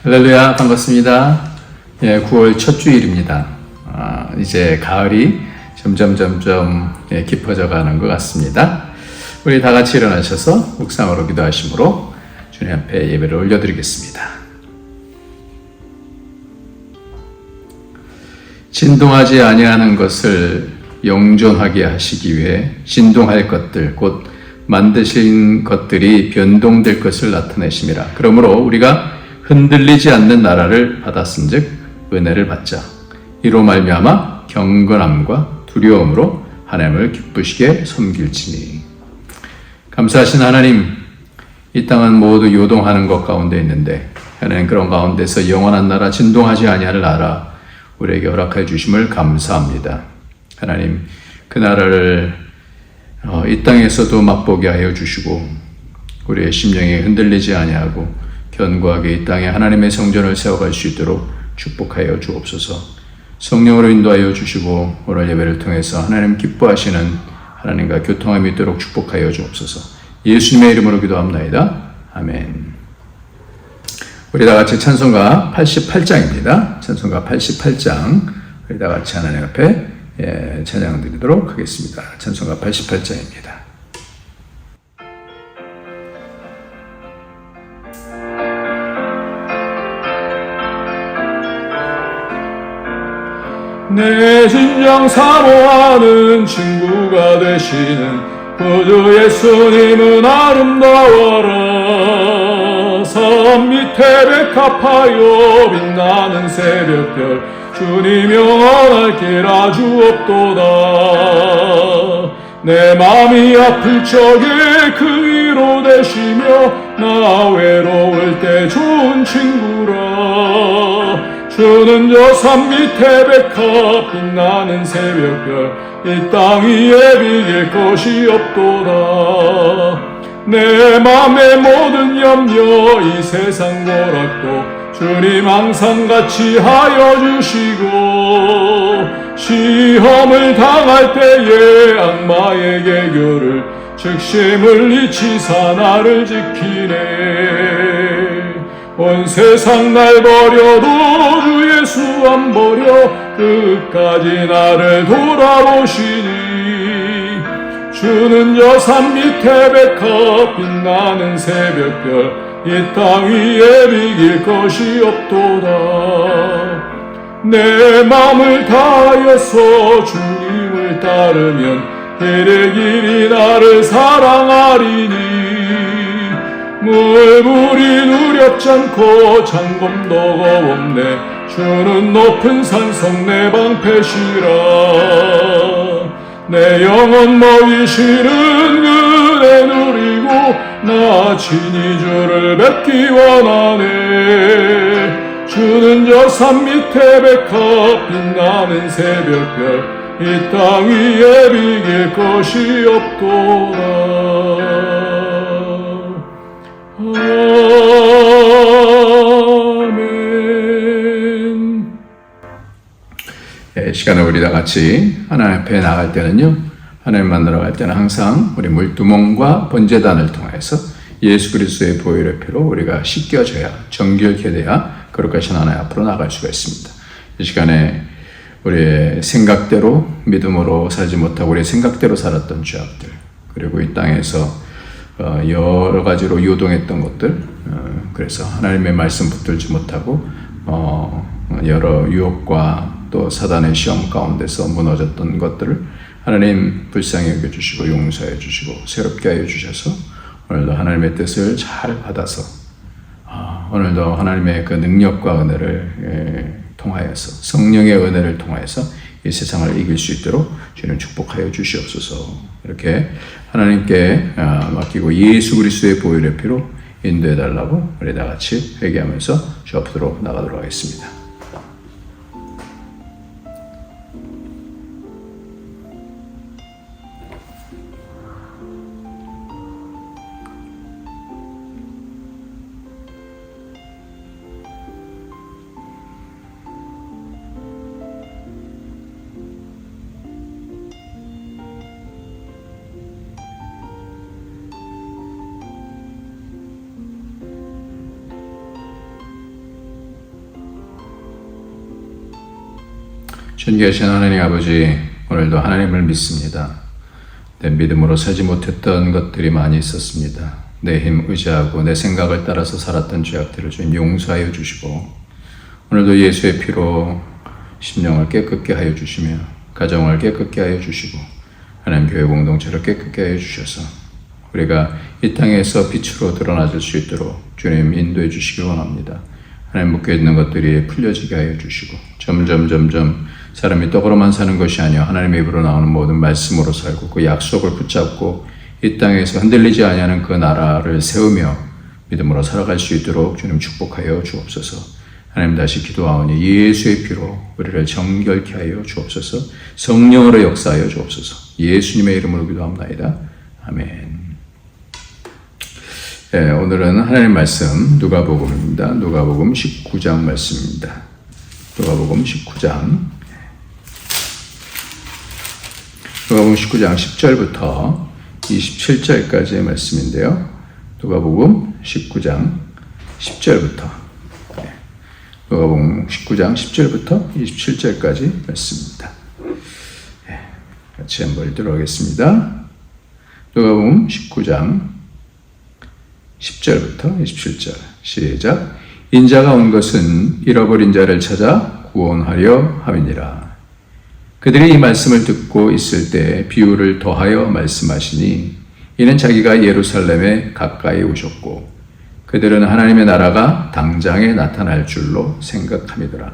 할렐루야, 반갑습니다. 9월 첫 주일입니다. 이제 가을이 점점 깊어져 가는 것 같습니다. 우리 다 같이 일어나셔서 묵상으로 기도하심으로 주님 앞에 예배를 올려드리겠습니다. 진동하지 아니하는 것을 영존하게 하시기 위해 진동할 것들, 곧 만드신 것들이 변동될 것을 나타내심이라. 그러므로 우리가 흔들리지 않는 나라를 받았은즉 은혜를 받자. 이로 말미암아 경건함과 두려움으로 하나님을 기쁘시게 섬길지니. 감사하신 하나님, 이 땅은 모두 요동하는 것 가운데 있는데 하나님 그런 가운데서 영원한 나라, 진동하지 아니할 나라 우리에게 허락해 주심을 감사합니다. 하나님, 그 나라를 이 땅에서도 맛보게 하여 주시고 우리의 심령이 흔들리지 아니하고 견고하게 이 땅에 하나님의 성전을 세워갈 수 있도록 축복하여 주옵소서. 성령으로 인도하여 주시고 오늘 예배를 통해서 하나님 기뻐하시는 하나님과 교통함이 있도록 축복하여 주옵소서. 예수님의 이름으로 기도합나이다. 아멘. 우리 다 같이 찬송가 88장입니다. 찬송가 88장 우리 다 같이 하나님 앞에 찬양 드리도록 하겠습니다. 찬송가 88장입니다. 내 진정 사모하는 친구가 되시는 구주 예수님은 아름다워라. 산 밑에 백합하여 빛나는 새벽별 주님 영원할 길 아주 없도다. 내 맘이 아플 적에 그 위로 되시며 나 외로울 때 좋은 친구라. 주는 저 산 밑에 백합 빛나는 새벽별 이 땅 위에 비길 것이 없도다. 내 맘의 모든 염려 이 세상 고락도 주님 항상 같이 하여 주시고 시험을 당할 때에 악마의 개교를 즉심을 잊히사 나를 지키네. 온 세상 날 버려도 주 예수 안 버려 끝까지 나를 돌아보시니. 주는 저 산 밑에 백합 빛나는 새벽별 이 땅 위에 비길 것이 없도다. 내 맘을 다하여서 주님을 따르면 길이 나를 사랑하리니. 물불이 누렵지 않고 장검도가 없네. 주는 높은 산성 내 방패시라. 내 영혼 먹이시는 은혜 누리고 나 친히 주를 뵙기 원하네. 주는 저 산 밑에 백합 빛나는 새벽별 이 땅 위에 비길 것이 없도다. 아멘. 시간을 우리 다 같이 하나님 앞에 나갈 때는요, 하나님 만나러 갈 때는 항상 우리 물두멍과 번제단을 통해서 예수 그리스도의 보혈의 피로 우리가 씻겨져야, 정결케 돼야 거룩하신 하나님 앞으로 나갈 수가 있습니다. 이 시간에 우리의 생각대로 믿음으로 살지 못하고 우리의 생각대로 살았던 죄악들, 그리고 이 땅에서 여러 가지로 요동했던 것들, 그래서 하나님의 말씀 붙들지 못하고 여러 유혹과 또 사단의 시험 가운데서 무너졌던 것들을 하나님 불쌍히 여겨주시고 용서해 주시고 새롭게 하여 주셔서 오늘도 하나님의 뜻을 잘 받아서 오늘도 하나님의 그 능력과 은혜를 통하여서, 성령의 은혜를 통하여서 이 세상을 이길 수 있도록 주님 축복하여 주시옵소서. 이렇게 하나님께 맡기고 예수 그리스도의 보혈의 피로 인도해 달라고 우리 다 같이 회개하면서 주 앞으로 나가도록 하겠습니다. 존귀하신 하나님 아버지, 오늘도 하나님을 믿습니다. 내 믿음으로 살지 못했던 것들이 많이 있었습니다. 내 힘 의지하고 내 생각을 따라서 살았던 죄악들을 주님 용서하여 주시고, 오늘도 예수의 피로 심령을 깨끗게 하여 주시며 가정을 깨끗게 하여 주시고 하나님 교회 공동체를 깨끗게 하여 주셔서 우리가 이 땅에서 빛으로 드러나질 수 있도록 주님 인도해 주시기 원합니다. 하나님 묶여 있는 것들이 풀려지게 하여 주시고 점점 사람이 떡으로만 사는 것이 아니라 하나님의 입으로 나오는 모든 말씀으로 살고 그 약속을 붙잡고 이 땅에서 흔들리지 아니하는 그 나라를 세우며 믿음으로 살아갈 수 있도록 주님 축복하여 주옵소서. 하나님 다시 기도하오니 예수의 피로 우리를 정결케 하여 주옵소서. 성령으로 역사하여 주옵소서. 예수님의 이름으로 기도합나이다. 아멘. 네, 오늘은 하나님 말씀 누가복음입니다. 누가복음 19장 말씀입니다. 누가복음 19장 10절부터 27절까지의 말씀인데요. 누가복음 19장 10절부터 누가복음 19장 10절부터 27절까지 말씀입니다. 같이 한번 읽도록 하겠습니다. 누가복음 19장 10절부터 27절 시작. 인자가 온 것은 잃어버린 자를 찾아 구원하려 함이니라. 그들이 이 말씀을 듣고 있을 때 비유를 더하여 말씀하시니 이는 자기가 예루살렘에 가까이 오셨고 그들은 하나님의 나라가 당장에 나타날 줄로 생각함이더라.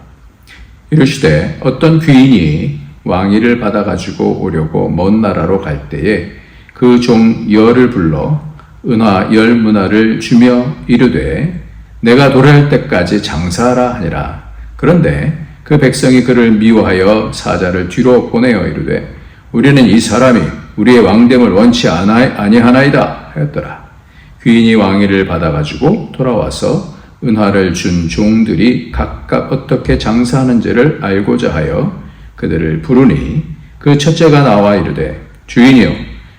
이르시되 어떤 귀인이 왕위를 받아가지고 오려고 먼 나라로 갈 때에 그 종 열을 불러 은화 10문화를 주며 이르되 내가 도래할 때까지 장사하라 하니라. 그런데 그 백성이 그를 미워하여 사자를 뒤로 보내어 이르되 우리는 이 사람이 우리의 왕됨을 원치 아니하나이다 하였더라. 귀인이 왕위를 받아가지고 돌아와서 은화를 준 종들이 각각 어떻게 장사하는지를 알고자 하여 그들을 부르니 그 첫째가 나와 이르되 주인이여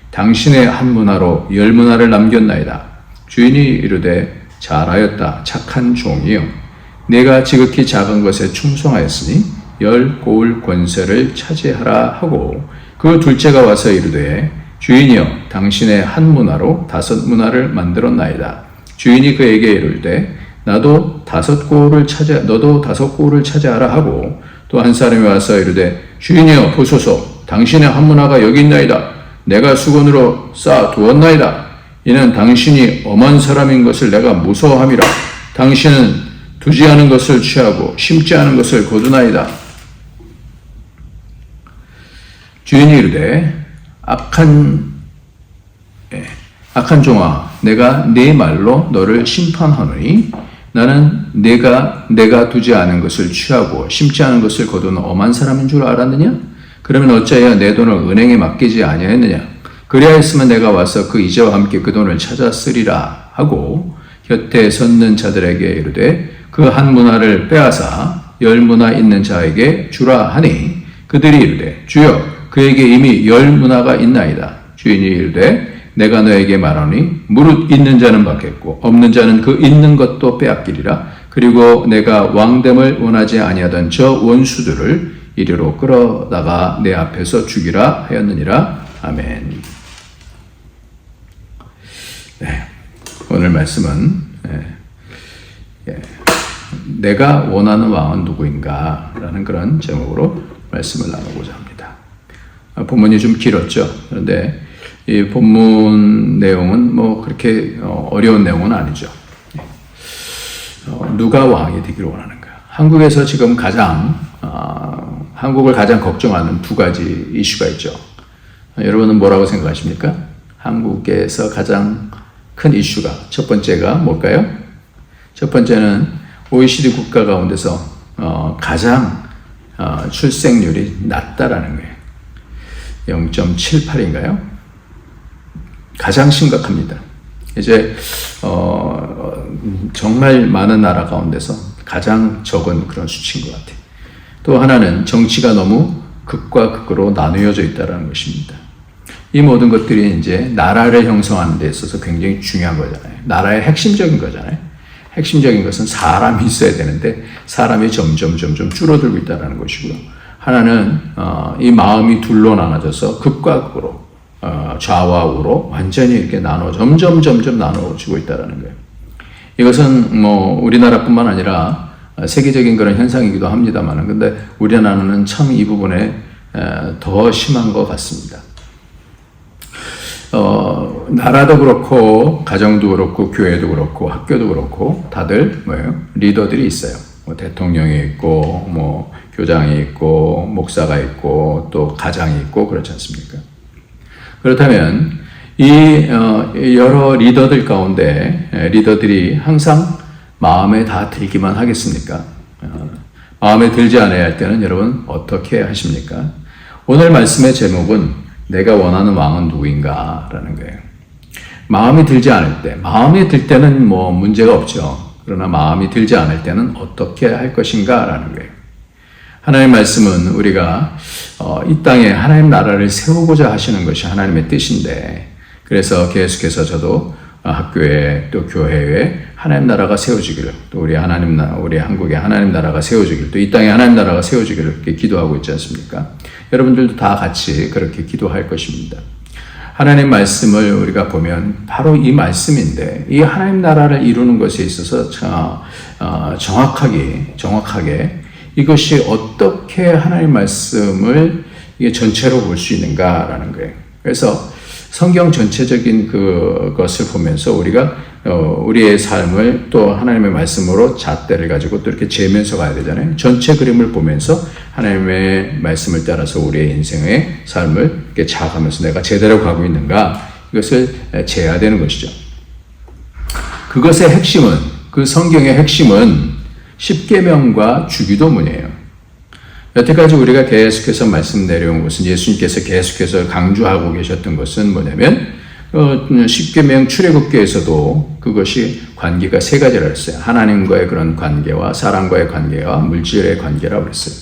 당신의 한 문화로 10문화를 남겼나이다. 주인이 이르되 잘하였다 착한 종이여 내가 지극히 작은 것에 충성하였으니 10고을 권세를 차지하라 하고 그 둘째가 와서 이르되 주인이여 당신의 한 문화로 5문화를 만들었나이다. 주인이 그에게 이르되 너도 5고을을 차지하라 하고 또 한 사람이 와서 이르되 주인이여 보소서 당신의 한 문화가 여기 있나이다. 내가 수건으로 쌓아 두었나이다. 이는 당신이 엄한 사람인 것을 내가 무서워함이라. 당신은 두지 않은 것을 취하고 심지 않은 것을 거두나이다. 주인이 이르되 악한 종아 내가 네 말로 너를 심판하노니 나는 내가 두지 않은 것을 취하고 심지 않은 것을 거두는 엄한 사람인 줄 알았느냐? 그러면 어찌하여 내 돈을 은행에 맡기지 아니하였느냐? 그리하였으면 내가 와서 그 이자와 함께 그 돈을 찾았으리라 하고 곁에 섰는 자들에게 이르되 그 한 문화를 빼앗아 10문화 있는 자에게 주라 하니 그들이 이르되 주여 그에게 이미 10문화가 있나이다. 주인이 이르되 내가 너에게 말하니 무릇 있는 자는 받겠고 없는 자는 그 있는 것도 빼앗기리라. 그리고 내가 왕됨을 원하지 아니하던 저 원수들을 이리로 끌어다가 내 앞에서 죽이라 하였느니라. 아멘. 네, 오늘 말씀은 내가 원하는 왕은 누구인가 라는 그런 제목으로 말씀을 나누고자 합니다. 본문이 좀 길었죠. 그런데 이 본문 내용은 뭐 그렇게 어려운 내용은 아니죠. 누가 왕이 되기를 원하는가? 한국에서 지금 한국을 가장 걱정하는 두 가지 이슈가 있죠. 여러분은 뭐라고 생각하십니까? 한국에서 가장 큰 이슈가 첫 번째가 뭘까요? 첫 번째는 OECD 국가 가운데서 가장 출생률이 낮다라는 거예요. 0.78인가요? 가장 심각합니다. 이제 정말 많은 나라 가운데서 가장 적은 그런 수치인 것 같아요. 또 하나는 정치가 너무 극과 극으로 나누어져 있다는 것입니다. 이 모든 것들이 이제 나라를 형성하는 데 있어서 굉장히 중요한 거잖아요. 나라의 핵심적인 거잖아요. 핵심적인 것은 사람이 있어야 되는데 사람이 점점 줄어들고 있다는 것이고요. 하나는 이 마음이 둘로 나눠져서 극과 극으로 좌와 우로 완전히 이렇게 점점 나눠지고 있다는 거예요. 이것은 뭐 우리나라뿐만 아니라 세계적인 그런 현상이기도 합니다만, 근데 우리나라는 참 이 부분에 더 심한 것 같습니다. 나라도 그렇고 가정도 그렇고 교회도 그렇고 학교도 그렇고 다들 뭐예요? 리더들이 있어요. 뭐 대통령이 있고 뭐 교장이 있고 목사가 있고 또 가장이 있고 그렇지 않습니까? 그렇다면 이 여러 리더들 가운데 리더들이 항상 마음에 다 들기만 하겠습니까? 마음에 들지 않아야 할 때는 여러분 어떻게 하십니까? 오늘 말씀의 제목은 내가 원하는 왕은 누구인가? 라는 거예요. 마음이 들지 않을 때, 마음에 들 때는 뭐 문제가 없죠. 그러나 마음이 들지 않을 때는 어떻게 할 것인가? 라는 거예요. 하나님의 말씀은 우리가 이 땅에 하나님 나라를 세우고자 하시는 것이 하나님의 뜻인데, 그래서 계속해서 저도 학교에 또 교회에 하나님 나라가 세워지기를, 또 우리 한국에 하나님 나라가 세워지기를, 또 이 땅에 하나님 나라가 세워지기를 이렇게 기도하고 있지 않습니까? 여러분들도 다 같이 그렇게 기도할 것입니다. 하나님 말씀을 우리가 보면 바로 이 말씀인데, 이 하나님 나라를 이루는 것에 있어서 정확하게 이것이 어떻게 하나님 말씀을 이게 전체로 볼 수 있는가라는 거예요. 그래서 성경 전체적인 그것을 보면서 우리가 우리의 삶을 또 하나님의 말씀으로 잣대를 가지고 또 이렇게 재면서 가야 되잖아요. 전체 그림을 보면서 하나님의 말씀을 따라서 우리의 인생의 삶을 이렇게 자아가면서 내가 제대로 가고 있는가, 이것을 재야 되는 것이죠. 그것의 핵심은, 그 성경의 핵심은 십계명과 주기도문이에요. 여태까지 우리가 계속해서 말씀 내려온 것은, 예수님께서 계속해서 강조하고 계셨던 것은 뭐냐면, 십계명 출애굽기에서도 그것이 관계가 세 가지라 했어요. 하나님과의 그런 관계와 사람과의 관계와 물질의 관계라고 했어요.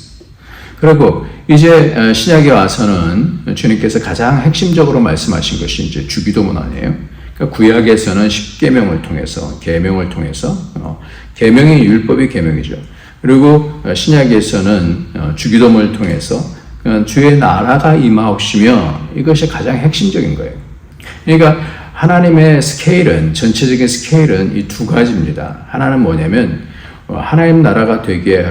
그리고 이제 신약에 와서는 주님께서 가장 핵심적으로 말씀하신 것이 이제 주기도문 아니에요. 그러니까 구약에서는 십계명을 통해서, 계명을 통해서, 계명이 율법이 계명이죠. 그리고 신약에서는 주기도문을 통해서 주의 나라가 임하옵시며, 이것이 가장 핵심적인 거예요. 그러니까 하나님의 스케일은, 전체적인 스케일은 이 두 가지입니다. 하나는 뭐냐면 하나님 나라가 되게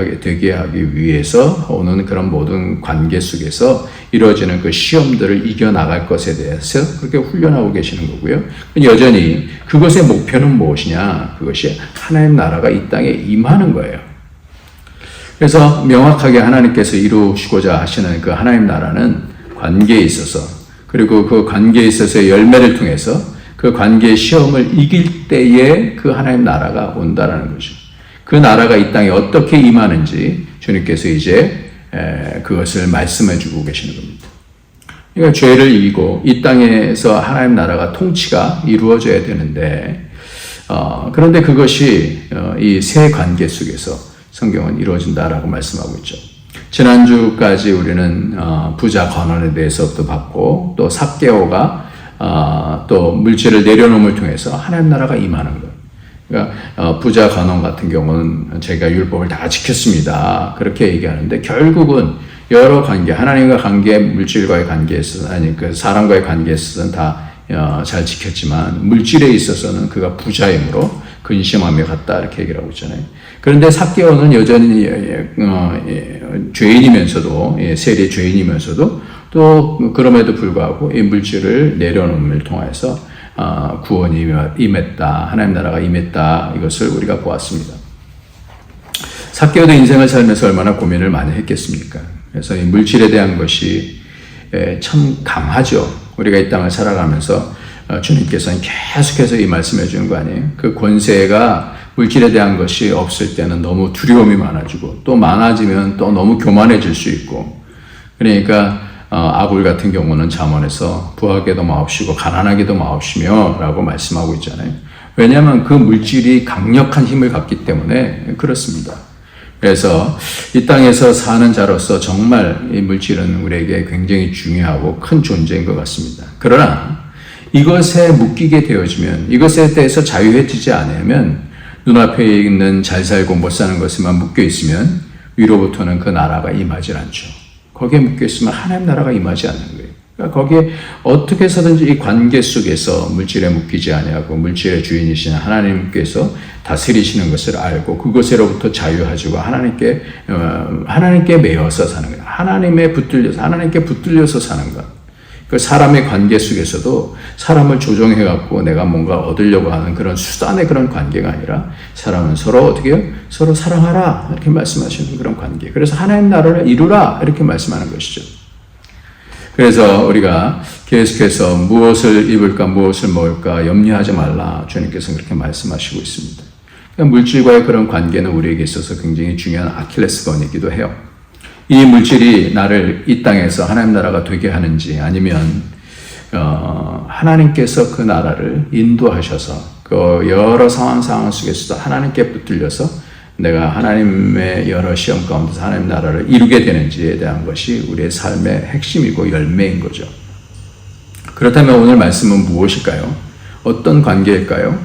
하기 위해서 오는 그런 모든 관계 속에서 이루어지는 그 시험들을 이겨나갈 것에 대해서 그렇게 훈련하고 계시는 거고요. 여전히 그것의 목표는 무엇이냐? 그것이 하나님 나라가 이 땅에 임하는 거예요. 그래서 명확하게 하나님께서 이루시고자 하시는 그 하나님 나라는 관계에 있어서, 그리고 그 관계에 있어서의 열매를 통해서 그 관계의 시험을 이길 때에 그 하나님 나라가 온다라는 거죠. 그 나라가 이 땅에 어떻게 임하는지 주님께서 이제 그것을 말씀해 주고 계시는 겁니다. 그러니까 죄를 이기고 이 땅에서 하나님 나라가 통치가 이루어져야 되는데, 그런데 그것이 이 세 관계 속에서 성경은 이루어진다라고 말씀하고 있죠. 지난주까지 우리는 부자 건원에 대해서도 봤고, 또 삭개오가 또 물질을 내려놓음을 통해서 하나님 나라가 임하는 것. 그러니까 부자 건원 같은 경우는 제가 율법을 다 지켰습니다, 그렇게 얘기하는데, 결국은 여러 관계, 하나님과 관계, 물질과의 관계에 있어서, 그 사람과의 관계에 있어서는 다 잘 지켰지만 물질에 있어서는 그가 부자이므로 근심하며 갔다, 이렇게 얘기를 하고 있잖아요. 그런데 삭개오는 여전히 죄인이면서도, 세리 죄인이면서도 또 그럼에도 불구하고 이 물질을 내려놓음을 통해서 구원이 임했다, 하나님 나라가 임했다, 이것을 우리가 보았습니다. 삭개오도 인생을 살면서 얼마나 고민을 많이 했겠습니까? 그래서 이 물질에 대한 것이 참 강하죠. 우리가 이 땅을 살아가면서 주님께서는 계속해서 이 말씀해 주는 거 아니에요? 그 권세가, 물질에 대한 것이 없을 때는 너무 두려움이 많아지고, 또 많아지면 또 너무 교만해질 수 있고, 그러니까 아굴 같은 경우는 잠언에서 부하게도 마옵시고 가난하게도 마옵시며 라고 말씀하고 있잖아요. 왜냐하면 그 물질이 강력한 힘을 갖기 때문에 그렇습니다. 그래서 이 땅에서 사는 자로서 정말 이 물질은 우리에게 굉장히 중요하고 큰 존재인 것 같습니다. 그러나 이것에 묶이게 되어지면, 이것에 대해서 자유해지지 않으면, 눈앞에 있는 잘 살고 못 사는 것에만 묶여 있으면 위로부터는 그 나라가 임하지 않죠. 거기에 묶여있으면 하나님 나라가 임하지 않는 거예요. 그러니까 거기에 어떻게 해서든지 이 관계 속에서 물질에 묶이지 아니하고 물질의 주인이신 하나님께서 다스리시는 것을 알고 그것으로부터 자유하시고 하나님께 매여서 사는 거예요. 하나님께 붙들려서 사는 것. 그 사람의 관계 속에서도 사람을 조종해갖고 내가 뭔가 얻으려고 하는 그런 수단의 그런 관계가 아니라 사람은 서로 어떻게 해요? 서로 사랑하라 이렇게 말씀하시는 그런 관계. 그래서 하나님 나라를 이루라 이렇게 말씀하는 것이죠. 그래서 우리가 계속해서 무엇을 입을까 무엇을 먹을까 염려하지 말라 주님께서 그렇게 말씀하시고 있습니다. 그러니까 물질과의 그런 관계는 우리에게 있어서 굉장히 중요한 아킬레스건이기도 해요. 이 물질이 나를 이 땅에서 하나님 나라가 되게 하는지 아니면 하나님께서 그 나라를 인도하셔서 그 여러 상황 속에서도 하나님께 붙들려서 내가 하나님의 여러 시험 가운데서 하나님 나라를 이루게 되는지에 대한 것이 우리의 삶의 핵심이고 열매인 거죠. 그렇다면 오늘 말씀은 무엇일까요? 어떤 관계일까요?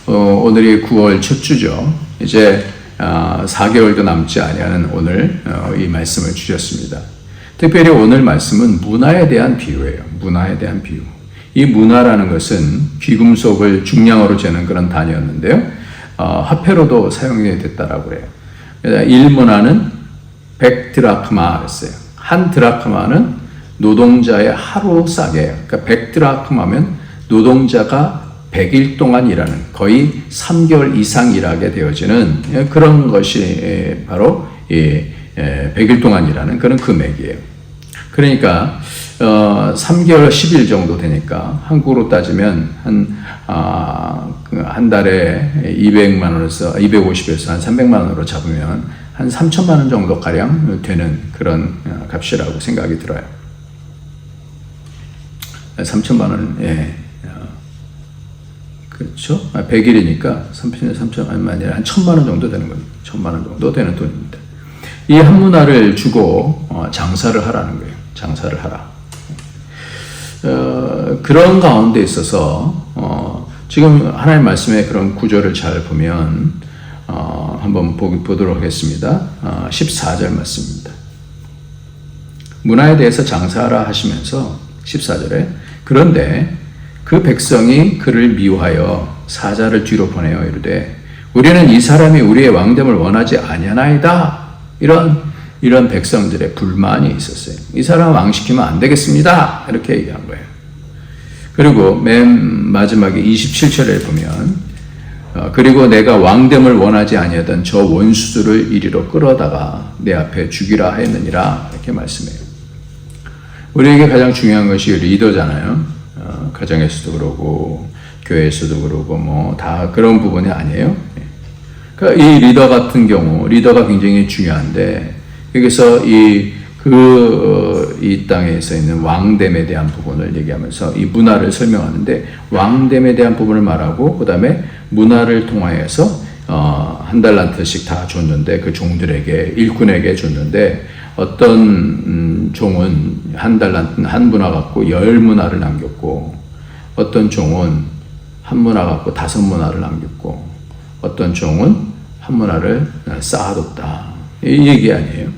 오늘이 9월 첫 주죠. 이제 4개월도 남지 아니하는 오늘 이 말씀을 주셨습니다. 특별히 오늘 말씀은 문화에 대한 비유예요. 문화에 대한 비유. 이 문화라는 것은 귀금속을 중량으로 재는 그런 단위였는데요. 화폐로도 사용이 됐다라고 해요. 1문화는 100드라크마 했어요. 한 드라크마는 노동자의 하루 싸게예요. 그러니까 100드라크마면 노동자가 100일 동안 일하는 거의 3개월 이상 일하게 되어지는 그런 것이 바로 100일 동안 일하는 그런 금액이에요. 그러니까 3개월 10일 정도 되니까 한국으로 따지면 한 달에 200만 원에서 250에서 한 300만 원으로 잡으면 한 3천만 원 정도 가량 되는 그런 값이라고 생각이 들어요. 3천만 원, 예. 그렇죠? 100일이니까 3천만 원이 아니라 한 1,000만 원 정도 되는 겁니다. 1,000만 원 정도 되는 돈입니다. 이 한 문화를 주고 장사를 하라는 거예요. 장사를 하라. 그런 가운데 있어서 지금 하나님 말씀의 그런 구조를 잘 보면 한번 보도록 하겠습니다. 14절 말씀입니다. 문화에 대해서 장사하라 하시면서 14절에 그런데 그 백성이 그를 미워하여 사자를 뒤로 보내어 이르되 우리는 이 사람이 우리의 왕됨을 원하지 아니하나이다. 이런 백성들의 불만이 있었어요. 이 사람 왕시키면 안 되겠습니다. 이렇게 얘기한 거예요. 그리고 맨 마지막에 27절에 보면 그리고 내가 왕됨을 원하지 아니하던 저 원수들을 이리로 끌어다가 내 앞에 죽이라 하였느니라 이렇게 말씀해요. 우리에게 가장 중요한 것이 리더잖아요. 가정에서도 그러고 교회에서도 그러고 뭐 다 그런 부분이 아니에요. 그러니까 이 리더 같은 경우 리더가 굉장히 중요한데 여기서 이 땅에서 있는 왕됨에 대한 부분을 얘기하면서 이 문화를 설명하는데 왕됨에 대한 부분을 말하고 그 다음에 문화를 통하여서 한 달란트씩 다 줬는데 그 종들에게 일꾼에게 줬는데 어떤 종은 한 달란트 한 문화 갖고 10문화를 남겼고 어떤 종은 한 문화 갖고 5문화를 남겼고 어떤 종은 한 문화를 쌓아뒀다. 이 얘기 아니에요.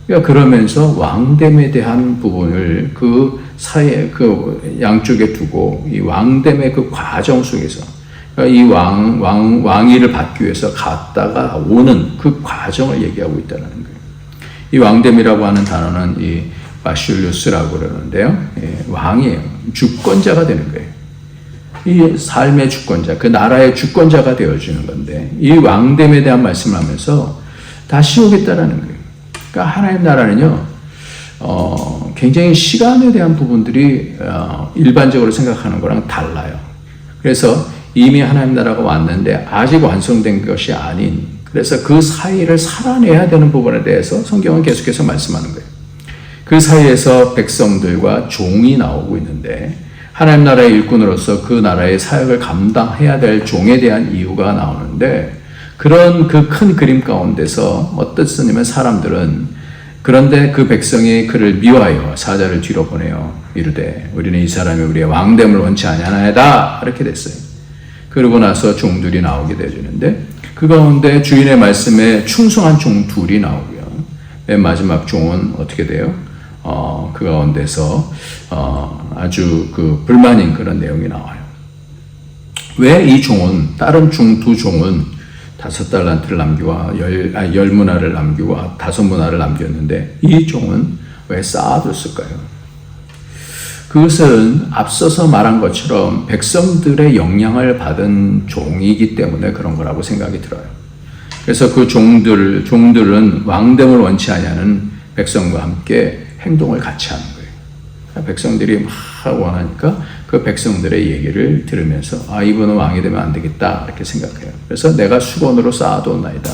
그러니까 그러면서 왕됨에 대한 부분을 그 사이에 그 양쪽에 두고 이 왕됨의 그 과정 속에서 그러니까 이 왕위를 받기 위해서 갔다가 오는 그 과정을 얘기하고 있다는 거예요. 이 왕됨이라고 하는 단어는 이 바슐루스라고 그러는데요. 왕이에요. 주권자가 되는 거예요. 이 삶의 주권자, 그 나라의 주권자가 되어주는 건데 이 왕됨에 대한 말씀을 하면서 다시 오겠다라는 거예요. 그러니까 하나님 나라는요, 굉장히 시간에 대한 부분들이 일반적으로 생각하는 거랑 달라요. 그래서 이미 하나님 나라가 왔는데 아직 완성된 것이 아닌 그래서 그 사이를 살아내야 되는 부분에 대해서 성경은 계속해서 말씀하는 거예요. 그 사이에서 백성들과 종이 나오고 있는데 하나님 나라의 일꾼으로서 그 나라의 사역을 감당해야 될 종에 대한 이유가 나오는데 그런 그 큰 그림 가운데서 어떻습니까? 사람들은 그런데 그 백성이 그를 미워하여 사자를 뒤로 보내어 이르되 우리는 이 사람이 우리의 왕됨을 원치 아니하나이다 이렇게 됐어요. 그러고 나서 종들이 나오게 되어지는데 그 가운데 주인의 말씀에 충성한 종 둘이 나오고요. 맨 마지막 종은 어떻게 돼요? 그 가운데서 아주 그 불만인 그런 내용이 나와요. 왜 이 종은, 다른 두 종은 5달란트를 남기고 10문화를 남기고 5문화를 남겼는데 이 종은 왜 쌓아뒀을까요? 그것은 앞서서 말한 것처럼 백성들의 영향을 받은 종이기 때문에 그런 거라고 생각이 들어요. 그래서 그 종들은 왕됨을 원치 않냐는 백성과 함께 행동을 같이 하는 거예요. 백성들이 막 원하니까 그 백성들의 얘기를 들으면서 이분은 왕이 되면 안 되겠다 이렇게 생각해요. 그래서 내가 수건으로 쌓아두었나이다.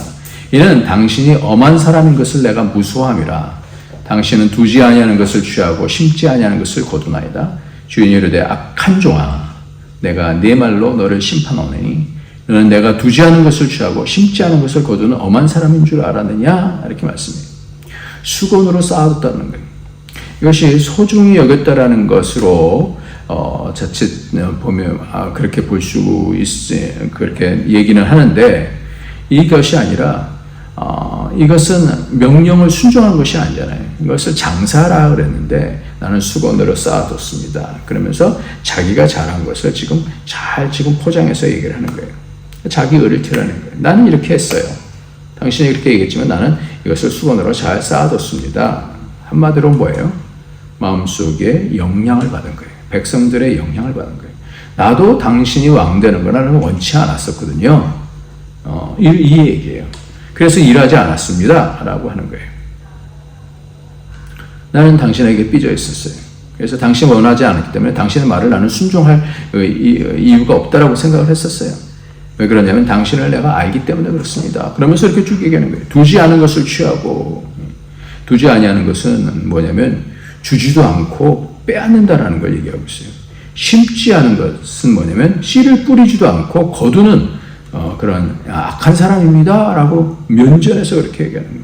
이는 당신이 엄한 사람인 것을 내가 무수함이라. 당신은 두지 아니하는 것을 취하고 심지 아니하는 것을 거두나이다. 주인이 이르되 악한 종아, 내가 네 말로 너를 심판하노니 너는 내가 두지 않은 것을 취하고 심지 않은 것을 거두는 엄한 사람인 줄 알았느냐? 이렇게 말씀해요. 수건으로 쌓아뒀다는 거예요. 이것이 소중히 여겼다라는 것으로 자칫 보면 그렇게 볼 수 그렇게 얘기는 하는데 이것이 아니라 이것은 명령을 순종한 것이 아니잖아요. 이것을 장사라 그랬는데 나는 수건으로 쌓아뒀습니다. 그러면서 자기가 잘한 것을 지금 포장해서 얘기를 하는 거예요. 자기 의를 드러내는 거예요. 나는 이렇게 했어요. 당신이 이렇게 얘기했지만 나는 이것을 수건으로 잘 쌓아뒀습니다. 한마디로 뭐예요? 마음속에 영향을 받은 거예요. 백성들의 영향을 받은 거예요. 나도 당신이 왕 되는 걸 나는 원치 않았었거든요. 이 얘기예요. 그래서 일하지 않았습니다. 라고 하는 거예요. 나는 당신에게 삐져 있었어요. 그래서 당신이 원하지 않았기 때문에 당신의 말을 나는 순종할 이유가 없다라고 생각을 했었어요. 왜 그러냐면 당신을 내가 알기 때문에 그렇습니다. 그러면서 이렇게 쭉 얘기하는 거예요. 두지 않은 것을 취하고, 두지 아니하는 것은 뭐냐면 주지도 않고 빼앗는다라는 걸 얘기하고 있어요. 심지 않은 것은 뭐냐면 씨를 뿌리지도 않고 거두는 그런 악한 사람입니다 라고 면전에서 그렇게 얘기하는 거예요.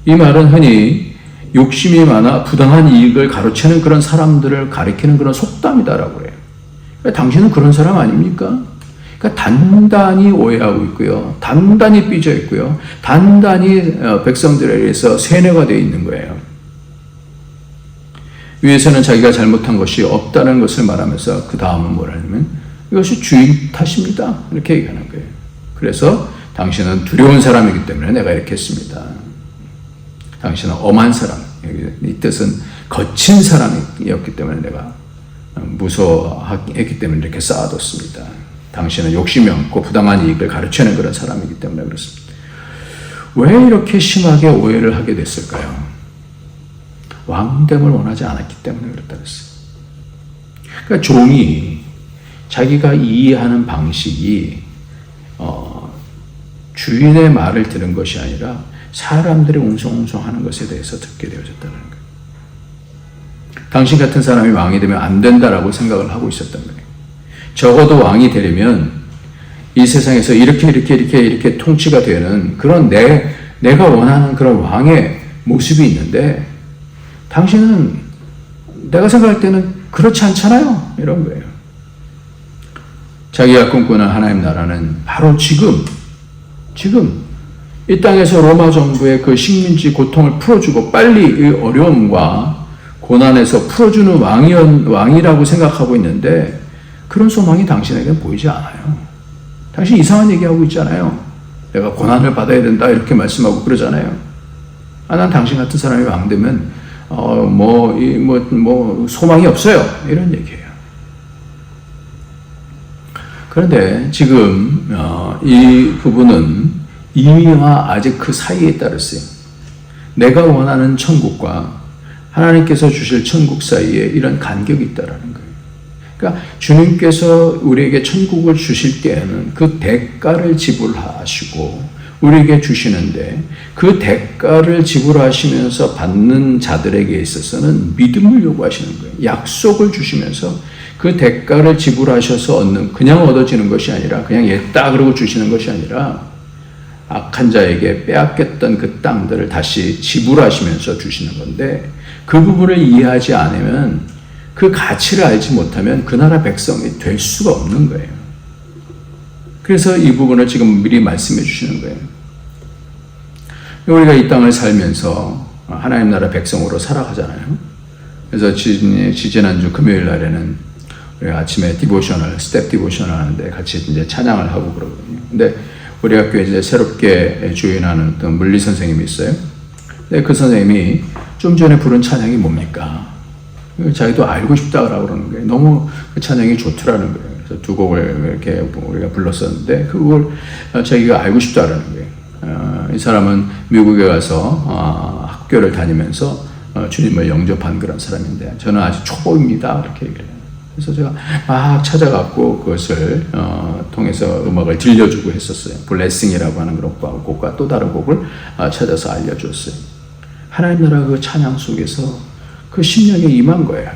이 말은 흔히 욕심이 많아 부당한 이익을 가로채는 그런 사람들을 가리키는 그런 속담이다라고 해요. 당신은 그런 사람 아닙니까? 그러니까 단단히 오해하고 있고요. 단단히 삐져 있고요. 단단히 백성들에 의해서 세뇌가 되어 있는 거예요. 위에서는 자기가 잘못한 것이 없다는 것을 말하면서 그 다음은 뭐라냐면 이것이 주인 탓입니다. 이렇게 얘기하는 거예요. 그래서 당신은 두려운 사람이기 때문에 내가 이렇게 했습니다. 당신은 엄한 사람, 이 뜻은 거친 사람이었기 때문에 내가 무서워했기 때문에 이렇게 쌓아뒀습니다. 당신은 욕심이 많고 부당한 이익을 가르치는 그런 사람이기 때문에 그렇습니다. 왜 이렇게 심하게 오해를 하게 됐을까요? 왕됨을 원하지 않았기 때문에 그렇다 그랬어요. 그러니까 종이 자기가 이해하는 방식이 주인의 말을 들은 것이 아니라 사람들이 웅성웅성하는 것에 대해서 듣게 되어졌다는 거예요. 당신 같은 사람이 왕이 되면 안 된다라고 생각을 하고 있었던 거예요. 적어도 왕이 되려면 이 세상에서 이렇게 통치가 되는 그런 내가 원하는 그런 왕의 모습이 있는데 당신은 내가 생각할 때는 그렇지 않잖아요. 이런 거예요. 자기가 꿈꾸는 하나님 나라는 바로 지금 이 땅에서 로마 정부의 그 식민지 고통을 풀어주고 빨리 이 어려움과 고난에서 풀어주는 왕이라고 생각하고 있는데 그런 소망이 당신에게는 보이지 않아요. 당신 이상한 얘기하고 있잖아요. 내가 고난을 받아야 된다 이렇게 말씀하고 그러잖아요. 난 당신 같은 사람이 왕 되면 소망이 없어요. 이런 얘기예요. 그런데 지금 이 부분은 이미와 아직 그 사이에 있다랬어요. 내가 원하는 천국과 하나님께서 주실 천국 사이에 이런 간격이 있다라는 거예요. 그러니까 주님께서 우리에게 천국을 주실 때에는 그 대가를 지불하시고 우리에게 주시는데 그 대가를 지불하시면서 받는 자들에게 있어서는 믿음을 요구하시는 거예요. 약속을 주시면서 그 대가를 지불하셔서 그냥 얻어지는 것이 아니라 그냥 얘다 그러고 주시는 것이 아니라 악한 자에게 빼앗겼던 그 땅들을 다시 지불하시면서 주시는 건데 그 부분을 이해하지 않으면 그 가치를 알지 못하면 그 나라 백성이 될 수가 없는 거예요. 그래서 이 부분을 지금 미리 말씀해 주시는 거예요. 우리가 이 땅을 살면서 하나님 나라 백성으로 살아가잖아요. 그래서 지지난주 금요일 날에는 우리가 아침에 디보셔널, 스텝 디보셔널 하는데 같이 이제 찬양을 하고 그러거든요. 근데 우리 학교에 이제 새롭게 조인하는 어떤 물리 선생님이 있어요. 근데 그 선생님이 좀 전에 부른 찬양이 뭡니까? 자기도 알고 싶다라고 그러는 거예요. 너무 그 찬양이 좋더라는 거예요. 그래서 두 곡을 이렇게 우리가 불렀었는데 그걸 자기가 알고 싶다라는 거예요. 이 사람은 미국에 가서 학교를 다니면서 주님을 영접한 그런 사람인데 저는 아직 초보입니다. 이렇게 얘기를 해요. 그래서 제가 막 찾아갖고 그것을 통해서 음악을 들려주고 했었어요. 블레싱이라고 하는 그런 곡과 또 다른 곡을 찾아서 알려줬어요. 하나님 나라 그 찬양 속에서 그 10년이 임한 거예요.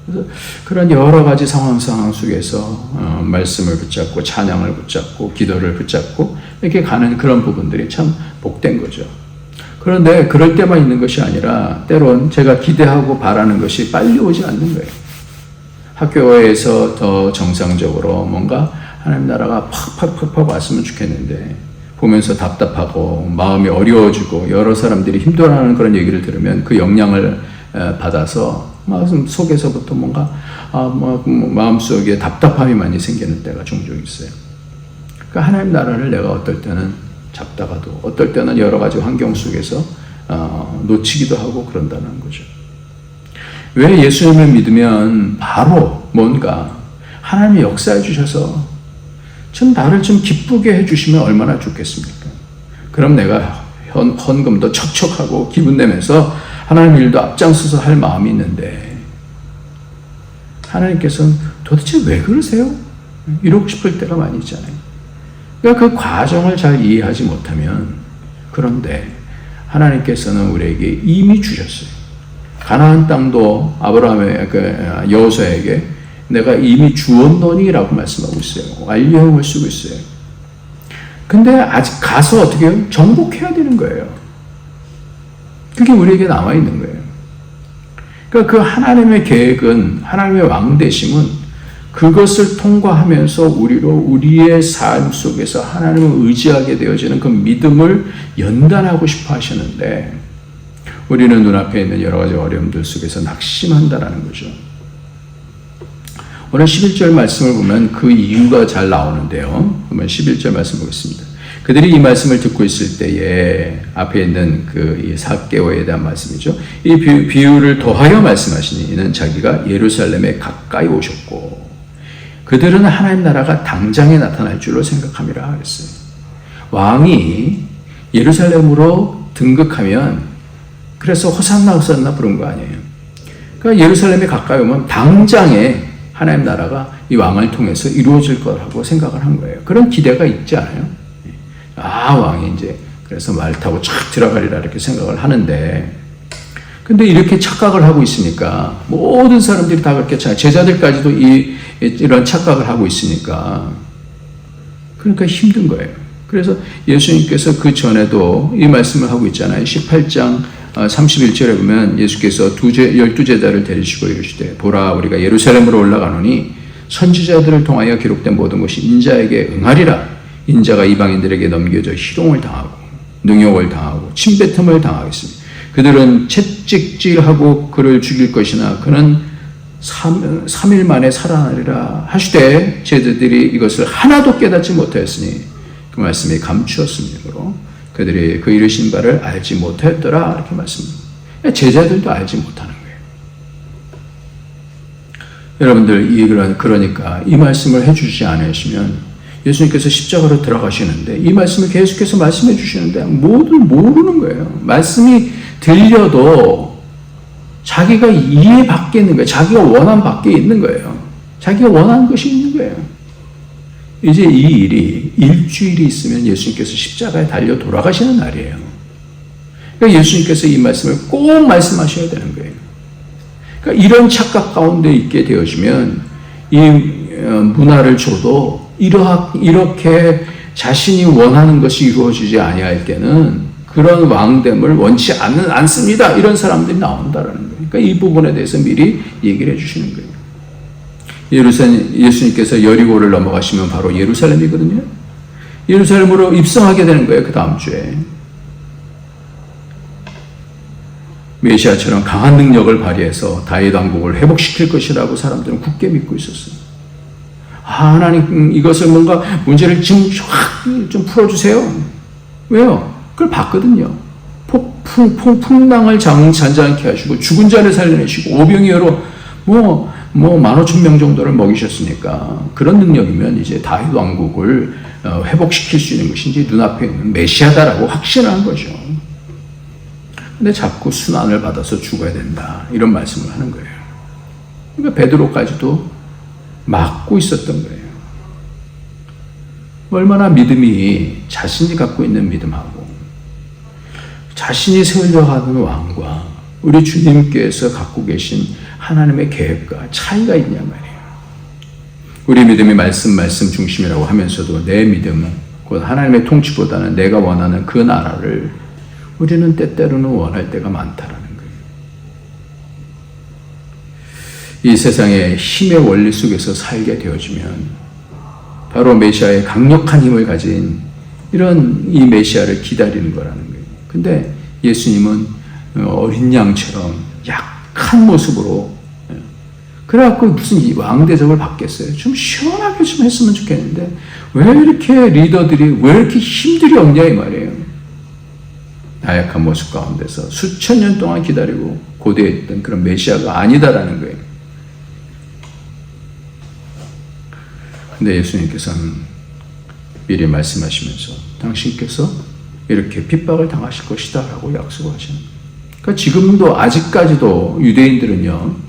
그래서 그런 여러 가지 상황 속에서 말씀을 붙잡고 찬양을 붙잡고 기도를 붙잡고 이렇게 가는 그런 부분들이 참 복된 거죠. 그런데 그럴 때만 있는 것이 아니라 때론 제가 기대하고 바라는 것이 빨리 오지 않는 거예요. 학교에서 더 정상적으로 뭔가 하나님 나라가 팍팍팍팍 왔으면 좋겠는데 보면서 답답하고 마음이 어려워지고 여러 사람들이 힘들어하는 그런 얘기를 들으면 그 영향을 받아서 마음 속에서부터 뭔가 마음속에 답답함이 많이 생기는 때가 종종 있어요. 그러니까 하나님 나라를 내가 어떨 때는 잡다가도 어떨 때는 여러 가지 환경 속에서 놓치기도 하고 그런다는 거죠. 왜 예수님을 믿으면 바로 뭔가 하나님이 역사해 주셔서 나를 좀 기쁘게 해주시면 얼마나 좋겠습니까? 그럼 내가 헌금도 척척하고 기분 내면서 하나님 일도 앞장서서 할 마음이 있는데 하나님께서는 도대체 왜 그러세요? 이러고 싶을 때가 많이 있잖아요. 그러니까 그 과정을 잘 이해하지 못하면 그런데 하나님께서는 우리에게 이미 주셨어요. 가나안 땅도 아브라함의 여호수아에게 내가 이미 주었노니라고 말씀하고 있어요. 완료형을 쓰고 있어요. 근데 아직 가서 어떻게 해요? 정복해야 되는 거예요. 그게 우리에게 남아 있는 거예요. 그러니까 그 하나님의 계획은 하나님의 왕되심은 그것을 통과하면서 우리의 삶 속에서 하나님을 의지하게 되어지는 그 믿음을 연단하고 싶어 하시는데 우리는 눈앞에 있는 여러 가지 어려움들 속에서 낙심한다라는 거죠. 오늘 11절 말씀을 보면 그 이유가 잘 나오는데요. 그러면 11절 말씀 보겠습니다. 그들이 이 말씀을 듣고 있을 때에 앞에 있는 이 삭개오에 대한 말씀이죠. 이 비유를 더하여 말씀하시니 이는 자기가 예루살렘에 가까이 오셨고 그들은 하나님 나라가 당장에 나타날 줄로 생각함이라 하였어요. 왕이 예루살렘으로 등극하면 그래서 호산나 부른 거 아니에요. 그러니까 예루살렘에 가까이 오면 당장에 하나님 나라가 이 왕을 통해서 이루어질 거라고 생각을 한 거예요. 그런 기대가 있지 않아요? 왕이 이제 그래서 말 타고 쫙 들어가리라 이렇게 생각을 하는데 근데 이렇게 착각을 하고 있으니까 모든 사람들이 다 그렇게 제자들까지도 이런 착각을 하고 있으니까 그러니까 힘든 거예요. 그래서 예수님께서 그 전에도 이 말씀을 하고 있잖아요. 18장 31절에 보면 예수께서 12제자를 데리시고 이르시되 보라 우리가 예루살렘으로 올라가노니 선지자들을 통하여 기록된 모든 것이 인자에게 응하리라. 인자가 이방인들에게 넘겨져 희롱을 당하고 능욕을 당하고 침뱉음을 당하겠습니다. 그들은 채찍질하고 그를 죽일 것이나 그는 3일 만에 살아나리라 하시되 제자들이 이것을 하나도 깨닫지 못하였으니 그 말씀이 감추었으므로 그들이 그 이르신 바를 알지 못하였더라 이렇게 말씀합니다. 제자들도 알지 못하는 거예요. 여러분들 그러니까 이 말씀을 해주지 않으시면 예수님께서 십자가로 들어가시는데 이 말씀을 계속해서 말씀해 주시는데 모두 모르는 거예요. 말씀이 들려도 자기가 이해 밖에 있는 거예요. 자기가 원한 밖에 있는 거예요. 자기가 원하는 것이 있는 거예요. 이제 이 일이 일주일이 있으면 예수님께서 십자가에 달려 돌아가시는 날이에요. 그러니까 예수님께서 이 말씀을 꼭 말씀하셔야 되는 거예요. 그러니까 이런 착각 가운데 있게 되어지면 이 문화를 줘도 이렇게 자신이 원하는 것이 이루어지지 아니할 때는 그런 왕됨을 원치 않습니다. 이런 사람들이 나온다라는 거예요. 그러니까 이 부분에 대해서 미리 얘기를 해주시는 거예요. 예수님께서 여리고를 넘어가시면 바로 예루살렘이거든요. 예루살렘으로 입성하게 되는 거예요. 그 다음 주에. 메시아처럼 강한 능력을 발휘해서 다윗 왕국을 회복시킬 것이라고 사람들은 굳게 믿고 있었어요. 하나님 이것을 뭔가 문제를 지금 확 좀 풀어주세요. 왜요? 그걸 봤거든요. 풍랑을 잔잔케 하시고 죽은 자를 살려내시고 오병이 여러 15,000명 정도를 먹이셨으니까 그런 능력이면 이제 다윗 왕국을 회복시킬 수 있는 것이 이제 눈앞에 있는 메시아다라고 확신한 거죠. 근데 자꾸 순환을 받아서 죽어야 된다 이런 말씀을 하는 거예요. 그러니까 베드로까지도 막고 있었던 거예요. 얼마나 믿음이 자신이 갖고 있는 믿음하고 자신이 세우려 하는 왕과 우리 주님께서 갖고 계신 하나님의 계획과 차이가 있냐 말이에요. 우리 믿음이 말씀 중심이라고 하면서도 내 믿음은 곧 하나님의 통치보다는 내가 원하는 그 나라를 우리는 때때로는 원할 때가 많다라는 거예요. 이 세상의 힘의 원리 속에서 살게 되어지면 바로 메시아의 강력한 힘을 가진 이런 이 메시아를 기다리는 거라는 거예요. 근데 예수님은 어린 양처럼 약한 모습으로 그래갖고 무슨 이 왕대접을 받겠어요. 좀 시원하게 좀 했으면 좋겠는데 왜 이렇게 리더들이 왜 이렇게 힘들이 없냐 이 말이에요. 나약한 모습 가운데서 수천 년 동안 기다리고 고대했던 그런 메시아가 아니다라는 거예요. 근데 예수님께서는 미리 말씀하시면서 당신께서 이렇게 핍박을 당하실 것이다 라고 약속을 하시는 거예요. 그러니까 지금도 아직까지도 유대인들은요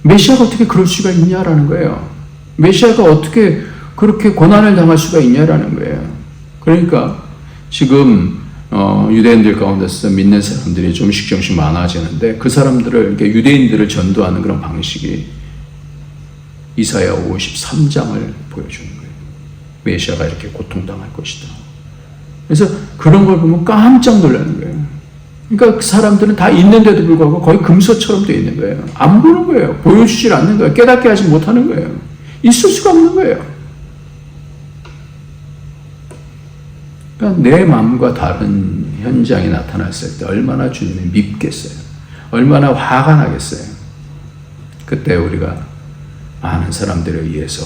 메시아가 어떻게 그럴 수가 있냐라는 거예요. 메시아가 어떻게 그렇게 고난을 당할 수가 있냐라는 거예요. 그러니까 지금 유대인들 가운데서 믿는 사람들이 조금씩 많아지는데 그 사람들을 이렇게 유대인들을 전도하는 그런 방식이 이사야 53장을 보여주는 거예요. 메시아가 이렇게 고통당할 것이다. 그래서 그런 걸 보면 깜짝 놀라는 거예요. 그러니까 그 사람들은 다 있는데도 불구하고 거의 금소처럼 되어 있는 거예요. 안 보는 거예요. 보여주질 않는 거예요. 깨닫게 하지 못하는 거예요. 있을 수가 없는 거예요. 그러니까 내 마음과 다른 현장이 나타났을 때 얼마나 주님이 밉겠어요. 얼마나 화가 나겠어요. 그때 우리가 많은 사람들에 의해서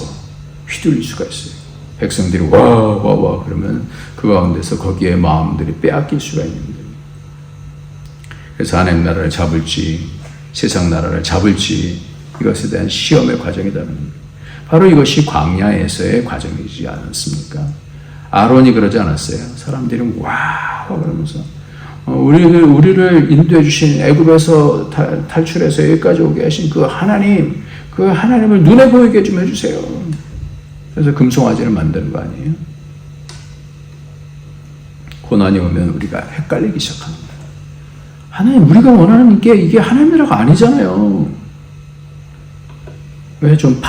휘둘릴 수가 있어요. 백성들이 와 그러면 그 가운데서 거기에 마음들이 빼앗길 수가 있는데 그래서 하나님 나라를 잡을지 세상 나라를 잡을지 이것에 대한 시험의 과정이라는 거예요. 바로 이것이 광야에서의 과정이지 않았습니까? 아론이 그러지 않았어요. 사람들이 와 그러면서 우리를 인도해 주신 애굽에서 탈출해서 여기까지 오게 하신 그 하나님을 눈에 보이게 좀 해주세요. 그래서 금송아지를 만드는 거 아니에요? 고난이 오면 우리가 헷갈리기 시작합니다. 하나님, 우리가 원하는 게 이게 하나님 나라가 아니잖아요. 왜 좀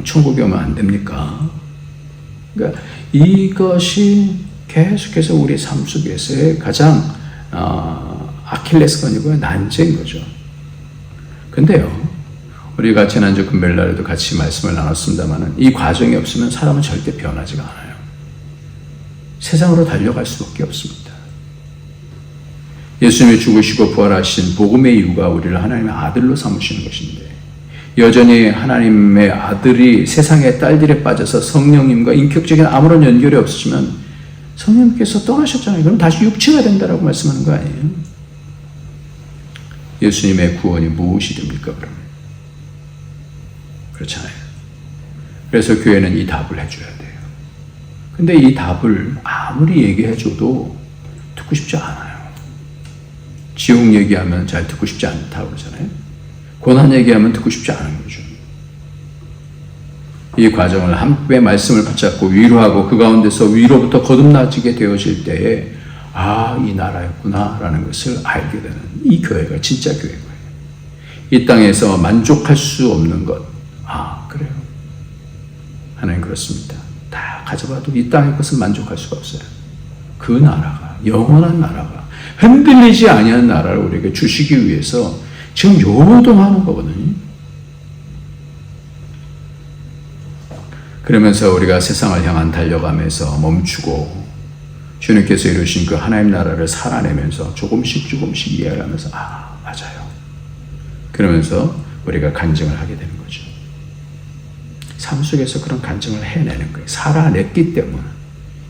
천국에 오면 안 됩니까? 그러니까 이것이 계속해서 우리 삶 속에서의 가장 아킬레스건이고요, 난제인 거죠. 근데요, 우리가 지난주 금요일날에도 같이 말씀을 나눴습니다만 이 과정이 없으면 사람은 절대 변하지가 않아요. 세상으로 달려갈 수밖에 없습니다. 예수님이 죽으시고 부활하신 복음의 이유가 우리를 하나님의 아들로 삼으시는 것인데 여전히 하나님의 아들이 세상의 딸들에 빠져서 성령님과 인격적인 아무런 연결이 없으시면 성령님께서 떠나셨잖아요. 그럼 다시 육체가 된다라고 말씀하는 거 아니에요? 예수님의 구원이 무엇이 됩니까 그러면? 그렇잖아요. 그래서 교회는 이 답을 해줘야 돼요. 근데 이 답을 아무리 얘기해줘도 듣고 싶지 않아요. 지옥 얘기하면 잘 듣고 싶지 않다고 그러잖아요. 고난 얘기하면 듣고 싶지 않은 거죠. 이 과정을 함께 말씀을 붙잡고 위로하고 그 가운데서 위로부터 거듭나지게 되어질 때에 이 나라였구나 라는 것을 알게 되는 이 교회가 진짜 교회인 거예요. 이 땅에서 만족할 수 없는 것. 그래요. 하나님 그렇습니다. 다 가져봐도 이 땅의 것은 만족할 수가 없어요. 그 나라가, 영원한 나라가, 흔들리지 아니한 나라를 우리에게 주시기 위해서 지금 요동하는 거거든요. 그러면서 우리가 세상을 향한 달려가면서 멈추고 주님께서 이루신 그 하나님 나라를 살아내면서 조금씩 이해를 하면서 맞아요. 그러면서 우리가 간증을 하게 되는 거죠. 삶 속에서 그런 간증을 해내는 거예요. 살아냈기 때문에